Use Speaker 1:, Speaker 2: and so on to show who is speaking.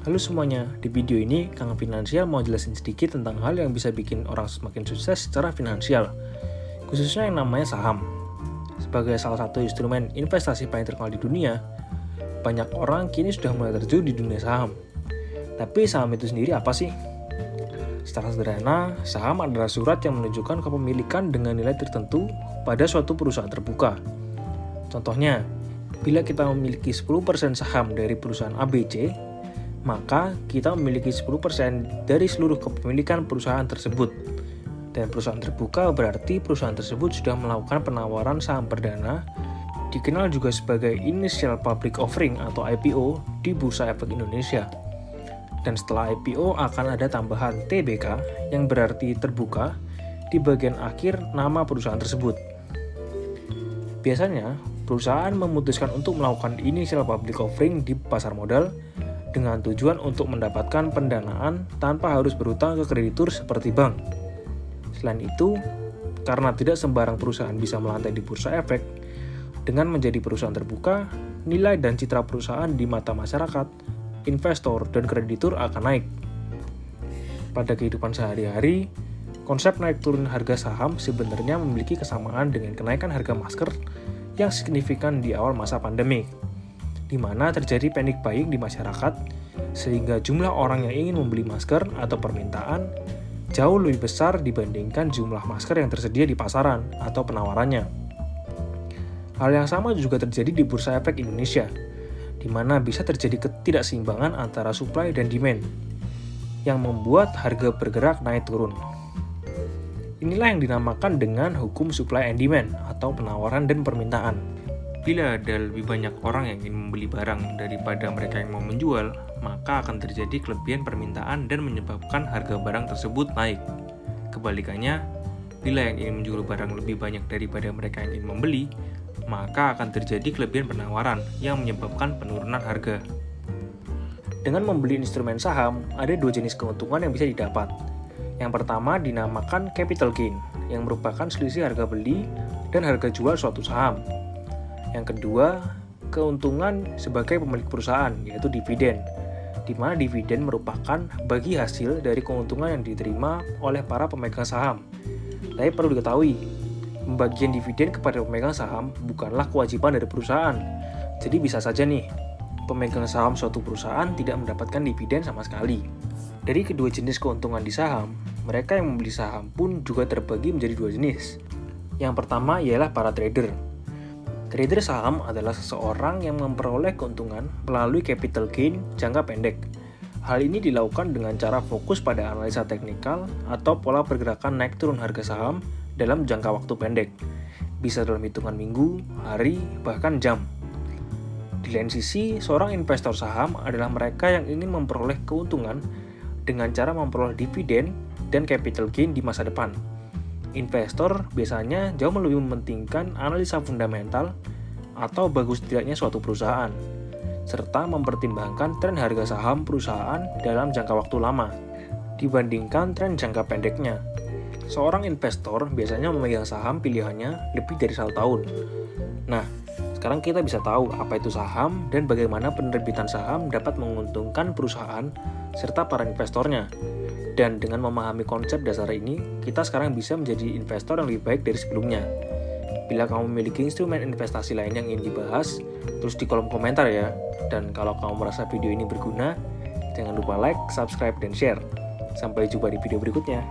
Speaker 1: Halo semuanya, di video ini Kang Finansial mau jelasin sedikit tentang hal yang bisa bikin orang semakin sukses secara finansial, khususnya yang namanya saham. Sebagai salah satu instrumen investasi paling terkenal di dunia, banyak orang kini sudah mulai terjun di dunia saham. Tapi saham itu sendiri apa sih? Secara sederhana, saham adalah surat yang menunjukkan kepemilikan dengan nilai tertentu pada suatu perusahaan terbuka. Contohnya, bila kita memiliki 10% saham dari perusahaan ABC, maka kita memiliki 10% dari seluruh kepemilikan perusahaan tersebut. Dan perusahaan terbuka berarti perusahaan tersebut sudah melakukan penawaran saham perdana, dikenal juga sebagai Initial Public Offering atau IPO di Bursa Efek Indonesia. Dan setelah IPO akan ada tambahan TBK yang berarti terbuka di bagian akhir nama perusahaan tersebut. Biasanya, perusahaan memutuskan untuk melakukan Initial Public Offering di pasar modal dengan tujuan untuk mendapatkan pendanaan tanpa harus berutang ke kreditur seperti bank. Selain itu, karena tidak sembarang perusahaan bisa melantai di bursa efek, dengan menjadi perusahaan terbuka, nilai dan citra perusahaan di mata masyarakat, investor, dan kreditur akan naik. Pada kehidupan sehari-hari, konsep naik turun harga saham sebenarnya memiliki kesamaan dengan kenaikan harga masker yang signifikan di awal masa pandemi, di mana terjadi panic buying di masyarakat, sehingga jumlah orang yang ingin membeli masker atau permintaan jauh lebih besar dibandingkan jumlah masker yang tersedia di pasaran atau penawarannya. Hal yang sama juga terjadi di Bursa Efek Indonesia, di mana bisa terjadi ketidakseimbangan antara supply dan demand, yang membuat harga bergerak naik turun. Inilah yang dinamakan dengan hukum supply and demand atau penawaran dan permintaan. Bila ada lebih banyak orang yang ingin membeli barang daripada mereka yang mau menjual, maka akan terjadi kelebihan permintaan dan menyebabkan harga barang tersebut naik. Kebalikannya, bila yang ingin menjual barang lebih banyak daripada mereka yang ingin membeli, maka akan terjadi kelebihan penawaran yang menyebabkan penurunan harga. Dengan membeli instrumen saham, ada dua jenis keuntungan yang bisa didapat. Yang pertama dinamakan capital gain, yang merupakan selisih harga beli dan harga jual suatu saham. Yang kedua, keuntungan sebagai pemilik perusahaan, yaitu dividen, di mana dividen merupakan bagi hasil dari keuntungan yang diterima oleh para pemegang saham. Tapi perlu diketahui, pembagian dividen kepada pemegang saham bukanlah kewajiban dari perusahaan. Jadi bisa saja nih, pemegang saham suatu perusahaan tidak mendapatkan dividen sama sekali. Dari kedua jenis keuntungan di saham, mereka yang membeli saham pun juga terbagi menjadi dua jenis. Yang pertama ialah para trader. Trader saham adalah seseorang yang memperoleh keuntungan melalui capital gain jangka pendek. Hal ini dilakukan dengan cara fokus pada analisa teknikal atau pola pergerakan naik turun harga saham dalam jangka waktu pendek. Bisa dalam hitungan minggu, hari, bahkan jam. Di lain sisi, seorang investor saham adalah mereka yang ingin memperoleh keuntungan dengan cara memperoleh dividen dan capital gain di masa depan. Investor biasanya jauh lebih mementingkan analisa fundamental atau bagus tidaknya suatu perusahaan, serta mempertimbangkan tren harga saham perusahaan dalam jangka waktu lama, dibandingkan tren jangka pendeknya. Seorang investor biasanya memegang saham pilihannya lebih dari 1 tahun. Nah, sekarang kita bisa tahu apa itu saham dan bagaimana penerbitan saham dapat menguntungkan perusahaan serta para investornya. Dan dengan memahami konsep dasar ini, kita sekarang bisa menjadi investor yang lebih baik dari sebelumnya. Bila kamu memiliki instrumen investasi lain yang ingin dibahas, tulis di kolom komentar ya. Dan kalau kamu merasa video ini berguna, jangan lupa like, subscribe, dan share. Sampai jumpa di video berikutnya.